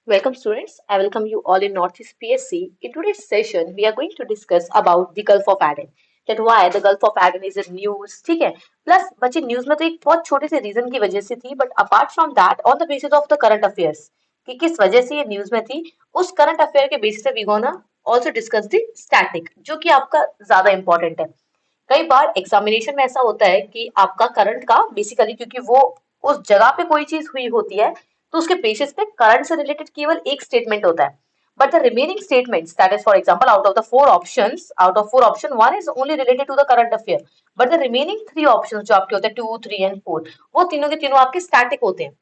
Welcome students, I welcome you all in Northeast PSC. In today's session, we are going to discuss about the Gulf of Aden. That why the Gulf of Aden is in news, ठीक है? Plus बच्चे news में तो एक बहुत छोटे से reason की वजह से थी, but apart from that on the basis of the current affairs कि किस वजह से ये न्यूज में थी, उस करंट अफेयर के बेसिस पे we gonna also discuss the static, जो कि आपका ज्यादा इंपॉर्टेंट है। कई बार एग्जामिनेशन में ऐसा होता है कि आपका करंट का बेसिकली क्योंकि वो उस जगह पे कोई चीज हुई होती है तो उसके बेसिस पे करंट से रिलेटेड केवल एक स्टेटमेंट होता है, but the remaining statements that is for example out of four option one is only related to the current affair, but the remaining three options जो आपके होते हैं टू थ्री एंड फोर, वो तीनों के तीनों आपके स्टैटिक होते हैं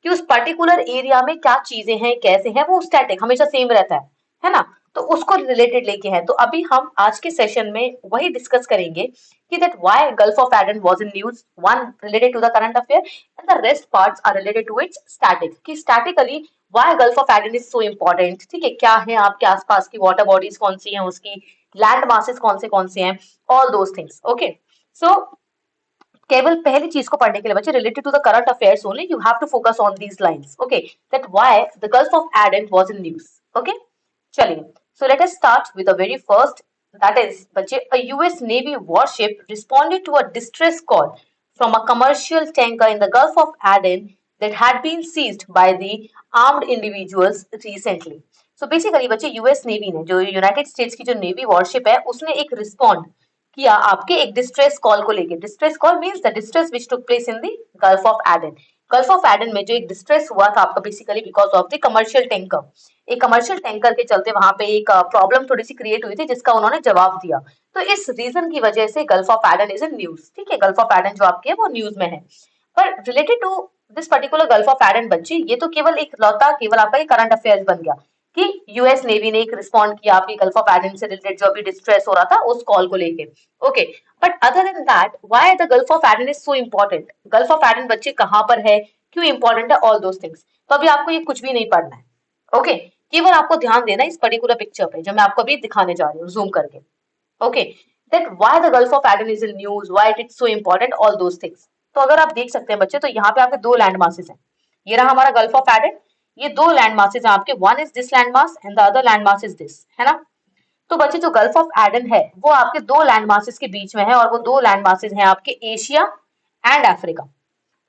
कि उस पर्टिकुलर एरिया में क्या चीजें हैं कैसे हैं वो स्टैटिक हमेशा सेम रहता है ना। तो उसको रिलेटेड लेके है, तो अभी हम आज के सेशन में वही डिस्कस करेंगे कि that why Gulf of Aden was in news, one related to the current affair and the rest parts are related to its static, कि statically why Gulf of Aden is so important, ठीक है, क्या है आपके आसपास की water bodies कौन सी हैं, उसकी लैंड मासेस कौन से हैं, all those things. Okay, so केवल पहली चीज को पढ़ने के लिए बच्चे related to the current affairs only you have to focus on these lines. Okay, that why the Gulf of Aden was in news. Okay, चलिए, so let us start with the very first, that is बच्चे a US navy warship responded to a distress call from a commercial tanker in the Gulf of Aden that had been seized by the armed individuals recently. So basically बच्चे US navy ने, जो United states की जो navy worship है, उसने एक respond किया आपके एक डिस्ट्रेस कॉल को लेके। Distress call means the distress which took place in the Gulf of Aiden. Gulf of Aiden में जो एक डिस्ट्रेस हुआ था आपका basically because of the commercial tanker, एक कमर्शियल टैंकर के चलते वहां पे एक प्रॉब्लम थोड़ी सी क्रिएट हुई थी जिसका उन्होंने जवाब दिया। तो इस रीजन की वजह से gulf of Aden is in news, ठीक है, गल्फ ऑफ एडन जो आपकी है वो न्यूज में है। पर related to this particular Gulf of Aden बच्चे, ये तो केवल एक लौता केवल आपका ये करंट अफेयर्स बन गया कि यूएस नेवी ने एक रिस्पॉन्ड किया आपकी गल्फ ऑफ एडन से रिलेटेड जो अभी डिस्ट्रेस हो रहा था उस कॉल को लेके। Okay, but other than that why the Gulf of Aden is so important, gulf of Aden बच्चे कहाँ पर है, क्यों इंपॉर्टेंट है, ऑल दोस थिंग्स। तो अभी आपको ये कुछ भी नहीं पढ़ना है। ओके, केवल आपको ध्यान देना इस पर्टिकुलर पिक्चर पे जो मैं आपको अभी दिखाने जा रही हूँ जूम करके। Okay, that why the Gulf of Aden is in news, why it is so important, all those things. तो अगर आप देख सकते हैं बच्चे, तो यहाँ पे आपके दो लैंड मासेस हैं। ये रहा हमारा गल्फ ऑफ एडन, ये दो लैंड मासेस हैं आपके, one is this land mass and the other land mass is this, है ना। तो बच्चे जो गल्फ ऑफ एडन है वो आपके दो लैंड मासेस के बीच में है, और वो दो लैंड मासेस हैं आपके एशिया एंड अफ्रीका।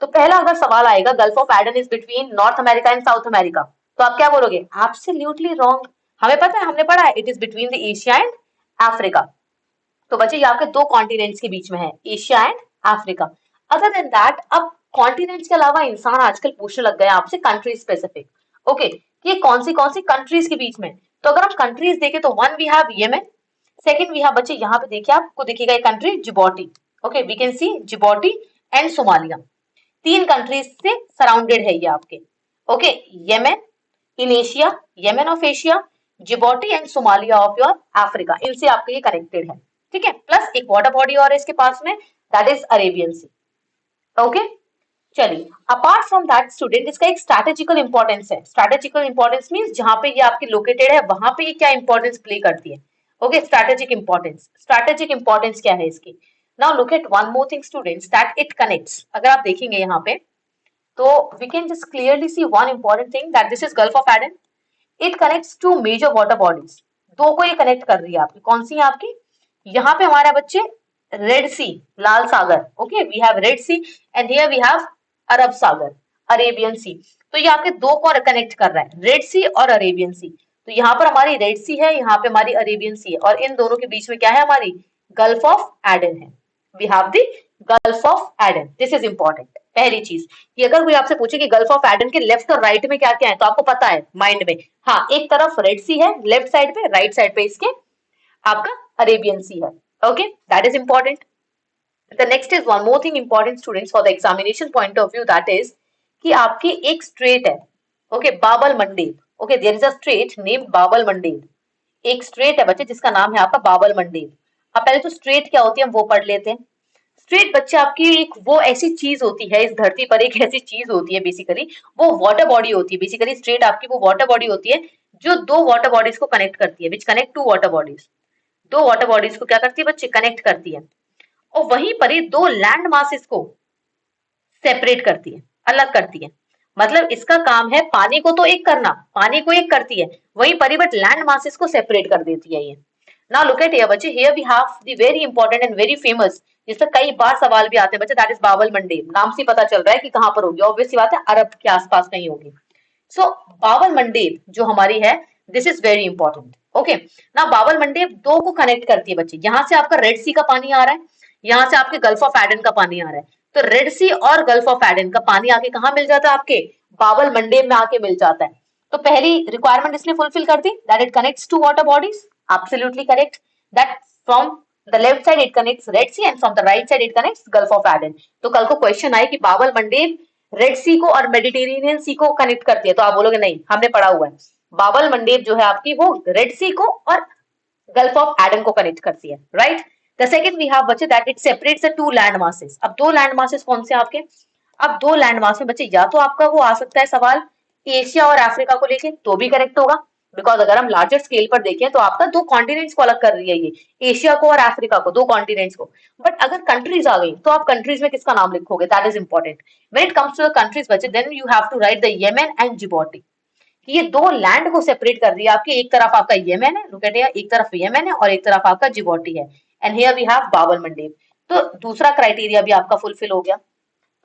तो पहला अगर सवाल आएगा gulf of Aden is between north America and south America, तो आप क्या बोलोगे, एब्सोल्युटली रॉन्ग। हमें पता है, हमने पढ़ा है, it is between the Asia and Africa. तो बच्चे ये आपके दो कॉन्टिनेंट्स के बीच में है, Asia and Africa. Other than that, अब कॉन्टिनेंट्स के अलावा इंसान आजकल पूछने लग गए आपसे कंट्री स्पेसिफिक। ओके, कि कौन सी कंट्रीज के बीच में। तो अगर हम कंट्रीज देखें तो one we have Yemen, second we have बच्चे यहाँ पे देखिए आपको दिखेगा एक country Djibouti. Okay, we can see Djibouti and Somalia, तीन कंट्रीज से सराउंडेड है ये आपके। Okay, Yemen in Asia, Yemen of Asia, Djibouti and Somalia of your Africa, इनसे आपके ये कनेक्टेड है, ठीक है। प्लस एक वाटर बॉडी और है इसके पास में, that is Arabian sea. Okay, चलिए, अपार्ट फ्रॉम दैट स्टूडेंट, इसका एक स्ट्रैटेजिकल इंपॉर्टेंस है। स्ट्रैटेजिकल इंपॉर्टेंस मींस जहां पे ये आपकी लोकेटेड है वहां पे ये क्या इंपॉर्टेंस प्ले करती है। Okay, strategic importance, strategic importance क्या है इसकी। Now look at one more thing students, that it connects, अगर आप देखेंगे यहाँ पे तो we can just clearly see one important thing that this is Gulf of Aden. It connects to major water bodies, दो को ये कनेक्ट कर रही है आपकी, कौन सी है आपकी, यहाँ पे हमारे बच्चे रेड सी, लाल सागर। Okay, we have Red Sea and here we have अरब सागर, अरेबियन सी। तो ये आपके दो को कनेक्ट कर रहा है, रेड सी और अरेबियन सी। तो यहाँ पर हमारी रेड सी है, यहाँ पे हमारी अरेबियन सी है, और इन दोनों के बीच में क्या है, हमारी गल्फ ऑफ एडन है। We have the Gulf of Aden, this is important. पहली चीज कि अगर कोई आपसे पूछे कि गल्फ ऑफ एडन के लेफ्ट और राइट में क्या क्या है, तो आपको पता है माइंड में, हाँ, एक तरफ रेड सी है लेफ्ट साइड पे, राइट साइड पे इसके आपका अरेबियन सी है। Okay, that is important. The next is one more thing important students for the examination point of view, that is कि आपकी एक स्ट्रेट है, okay, Bab el Mandeb. Okay, there is a strait named Bab el Mandeb, एक strait है बच्चे जिसका नाम है आपका बाबल मंडेब। अब पहले तो स्ट्रेट क्या होती है हम वो पढ़ लेते हैं। स्ट्रेट बच्चे आपकी एक वो ऐसी चीज होती है इस धरती पर, एक ऐसी चीज होती है बेसिकली, वो वाटर बॉडी होती है। बेसिकली स्ट्रेट आपकी वो वाटर बॉडी होती है जो दो वाटर बॉडीज को कनेक्ट करती है, which connect to water bodies, दो वाटर बॉडीज को क्या करती है बच्चे, कनेक्ट करती है। और वहीं पर ही दो लैंड मासेस को सेपरेट करती है, अलग करती है। मतलब इसका काम है पानी को तो एक करना, पानी को एक करती है वही परी, बट लैंड मासेस को सेपरेट कर देती है ये। नाउ लुक एट हियर बच्चे, here we have the very important and very famous, जिससे कई बार सवाल भी आते हैं बच्चे, दैट इज बाबल मंडेब। नाम से पता चल रहा है कि कहाँ पर होगी, ऑब्वियस सी बात है अरब के आसपास कहीं होगी। सो बाबल मंडेब जो हमारी है, this is very important. Okay, ना बाबल मंडेब दो को कनेक्ट करती है बच्चे, यहाँ से आपका रेड सी का पानी आ रहा है, यहाँ से आपके गल्फ ऑफ एडन का पानी आ रहा है, तो रेड सी और गल्फ ऑफ एडन का पानी आके कहाँ मिल जाता है, आपके बाबल मंडेब में आके मिल जाता है। तो पहली रिक्वायरमेंट इसने फुलफिल कर दी, that it connects to water bodies, absolutely correct, that from the left side it connects Red Sea and from the right side it connects Gulf of Aden. तो कल को क्वेश्चन आए कि बाबल मंडेब रेड सी को और Mediterranean सी को connect करती है, तो आप बोलोगे नहीं हमने पढ़ा हुआ है, बाबल मंडेब जो है आपकी वो रेड सी को और गल्फ ऑफ एडन को कनेक्ट करती है, right. The second we have बच्चे that it separates the two land masses. अब दो लैंड मासेस कौन से आपके, अब दो लैंड मास में बच्चे या तो आपका वो आ सकता है सवाल एशिया और अफ्रीका को लेके, तो भी करेक्ट होगा, बिकॉज अगर हम लार्जर स्केल पर देखें तो आपका दो कॉन्टिनेंट्स को अलग कर रही है ये, एशिया को और अफ्रीका को, दो कॉन्टिनेंट्स को। बट अगर कंट्रीज आ गई तो आप कंट्रीज में किसका नाम लिखोगे, that is important. When it comes to the countries बच्चे, then you have to write the Yemen and Djibouti, कि ये दो लैंड को सेपरेट कर रही है आपकी, एक तरफ आपका येमेन है, लुक एट हियर, एक तरफ येमेन है और एक तरफ आपका जिबौटी है, and here we have Babal Mandeb. तो दूसरा क्राइटेरिया भी आपका फुलफिल हो गया।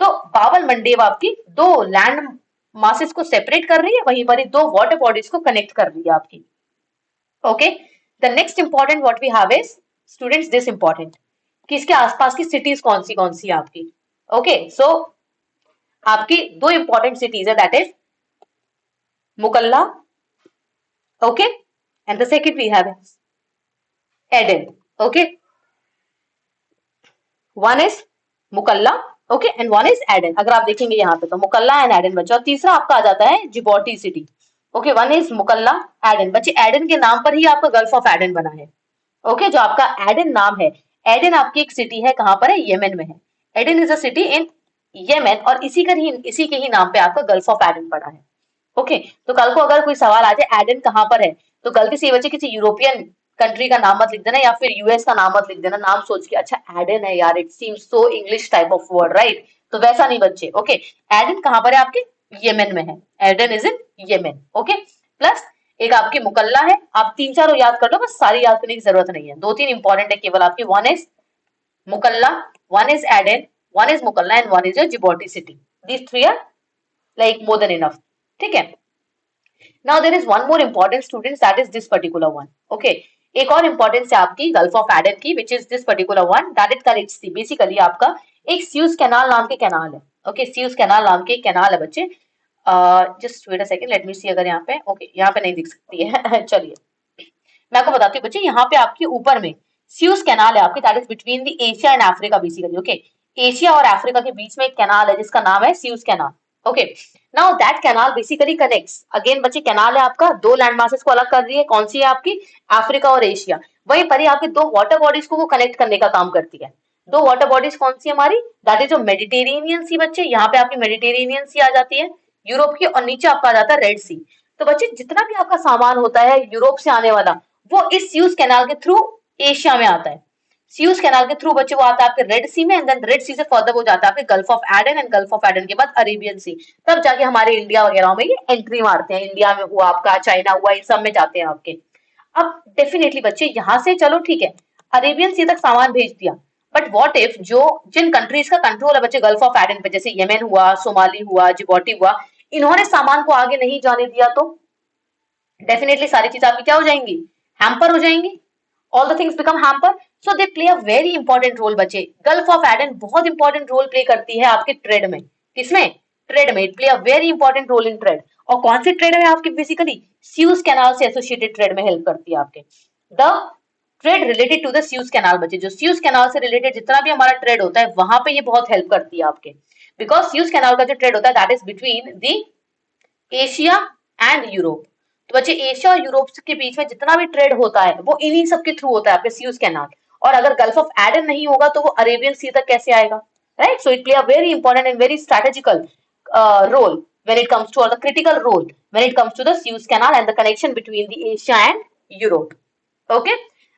तो बाबल मंडेब आपकी दो लैंड मासेस को सेपरेट कर रही है, वहीं पर ही दो वाटर बॉडीज को कनेक्ट कर रही है आपकी। Okay, the next important what we have is students this important, कि इसके आसपास की सिटीज कौन सी है आपकी। ओके, सो आपकी दो इंपॉर्टेंट सिटीज है, that is Mukalla, okay, and the second we have Aden. Okay, one is Mukalla, okay, and one is Aden. अगर आप देखेंगे यहाँ पे तो मुकल्ला एंड एडन बच्चे, और तीसरा आपका आ जाता है Djibouti City. Okay, one is Mukalla, Aden बच्चे, एडन के नाम पर ही आपका गल्फ ऑफ एडन बना है। ओके, जो आपका एडन नाम है, एडन आपकी एक सिटी है, कहां पर है, येमेन में है। Aden is a city in Yemen, और इसी के ही नाम पे आपका गल्फ ऑफ एडन पड़ा है। ओके, तो कल को अगर कोई सवाल आ जाए एडन कहां पर है, तो गलती से बच्चे किसी यूरोपियन कंट्री का नाम मत लिख देना, या फिर यूएस का नाम मत लिख देना, नाम सोच के अच्छा एडन है यार, it seems so English type of word, right, तो वैसा नहीं बच्चे। ओके, एडन कहां पर है आपके, येमेन में है, Aden is in Yemen. Okay, plus एक आपकी मुकल्ला है, आप तीन चार याद कर लो, बस सारी याद करने की जरूरत नहीं है, दो तीन इंपॉर्टेंट है केवल आपकी, one is Mukalla, one is Aden, one is Mukalla and one is Djibouti City, these three are like more than enough, ठीक है। Now there is one more important students, that is this particular one. Okay, एक और importance है आपकी gulf of Aiden की, which is this particular one, that it connects the, basically आपका एक sues canal नाम के कैनाल है। ओके, स्यूज कैनाल नाम के कैनाल है बच्चे, just wait a second, let me see, अगर यहाँ पे ओके यहाँ पे नहीं दिख सकती है चलिए मैं आपको बताती हूँ बच्चे, यहाँ पे आपके ऊपर में स्यूज कैनाल है आपके, that is between the Asia and Africa basically. Okay, Asia और अफ्रीका के बीच में एक कैनाल है जिसका नाम है sues canal. Okay, now that canal basically connects, again बच्चे कैनाल है आपका, दो लैंड मासेस को अलग कर रही है, कौन सी है आपकी, अफ्रीका और एशिया, वहीं पर ही आपके दो वाटर बॉडीज को वो कनेक्ट करने का काम करती है। दो वाटर बॉडीज कौन सी हमारी, दैट इज जो मेडिटेरेनियन सी बच्चे, यहाँ पे आपकी मेडिटेरेनियन सी आ जाती है यूरोप की, और नीचे आपका आ जाता है रेड सी। तो बच्चे जितना भी आपका सामान होता है यूरोप से आने वाला, वो इस स्यूज कैनाल के थ्रू एशिया में आता है। स्यूज कैनाल के थ्रू बच्चे वो आता है आपके रेड सी में, एंड देन रेड सी से फर्दर वो जाता है आपके gulf of Aden, and gulf of Aden के बाद अरेबियन सी, तब जाके हमारे इंडिया वगैरह में ये एंट्री मारते हैं, इंडिया में हुआ आपका, चाइना हुआ, इन सब में जाते हैं आपके। अब डेफिनेटली बच्चे यहाँ से चलो ठीक है, अरेबियन सी तक सामान भेज दिया, बट व्हाट इफ जो जिन कंट्रीज का कंट्रोल है बच्चे गल्फ ऑफ एडन पे, जैसे येमेन हुआ, सोमाली हुआ, जिबौटी हुआ, इन्होंने सामान को आगे नहीं जाने दिया, तो डेफिनेटली सारी चीज आपकी क्या हो जाएंगी, हैम्पर हो जाएंगी, all the things become hamper. So they play a very important role बच्चे, गल्फ ऑफ एडन बहुत इंपॉर्टेंट रोल प्ले करती है आपके ट्रेड में, किसमें, ट्रेड में, it play a very important role in trade. और कौन सी ट्रेड है आपकी, बेसिकली स्यूज कैनाल से एसोसिएटेड ट्रेड में हेल्प करती है आपके, the trade related to the Suez canal बच्चे, जो स्यूज कैनाल से रिलेटेड जितना भी हमारा ट्रेड होता है वहां पे ये बहुत हेल्प करती है आपके, बिकॉज स्यूज कैनाल का जो ट्रेड होता है that is between the Asia and Europe. तो बच्चे एशिया और यूरोप के बीच में जितना भी ट्रेड होता है वो इन्हीं सब के थ्रू होता है आपके स्यूज कैनाल, और अगर गल्फ ऑफ एडन नहीं होगा तो वो अरेबियन सी तक कैसे आएगा, right. So it play a very important and very strategical role when it comes to, or the critical role when it comes to the Suez Canal and the connection between the Asia and Europe. Okay,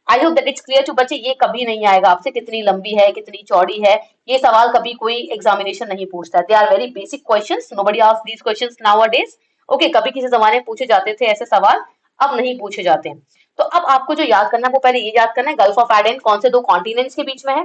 I hope that it's clear to बच्चे। ये कभी नहीं आएगा आपसे कितनी लंबी है कितनी चौड़ी है, ये सवाल कभी कोई एग्जामिनेशन नहीं पूछता। They are very basic questions, nobody asks these questions nowadays. Okay, कभी किसी जमाने में पूछे जाते थे ऐसे सवाल, अब नहीं पूछे जाते हैं। तो अब आपको जो याद करना है वो पहले ये याद करना है गल्फ ऑफ एडन कौन से दो कॉन्टिनेंट्स के बीच में है,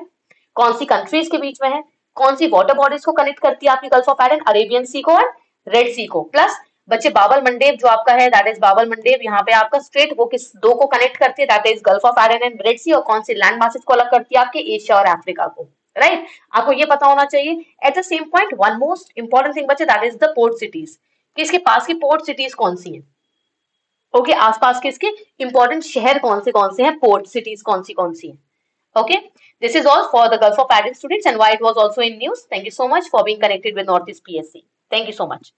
कौन सी कंट्रीज के बीच में है, कौन सी वाटर बॉडीज को कनेक्ट करती है आपकी गल्फ ऑफ एडन, अरेबियन सी को और रेड सी को। प्लस बच्चे बाबल मंडेब जो आपका है दैट इज बाबल मंडेब, यहाँ पे आपका स्ट्रेट वो किस दो को कनेक्ट करती है that is Gulf of Aden and Red Sea, और कौन सी लैंड मासेस को अलग करती है आपके एशिया और अफ्रीका को। राइट, आपको ये पता होना चाहिए। At the same point one most important thing बच्चे that is the port cities, कि इसके पास की पोर्ट सिटीज कौन सी हैं। ओके, आसपास के इसके इंपॉर्टेंट शहर कौन से हैं, पोर्ट सिटीज कौन सी हैं। Okay, this is all for the Gulf of Aden students and why it was also in news. Thank you so much for being connected with Northeast PSC. Thank you so much.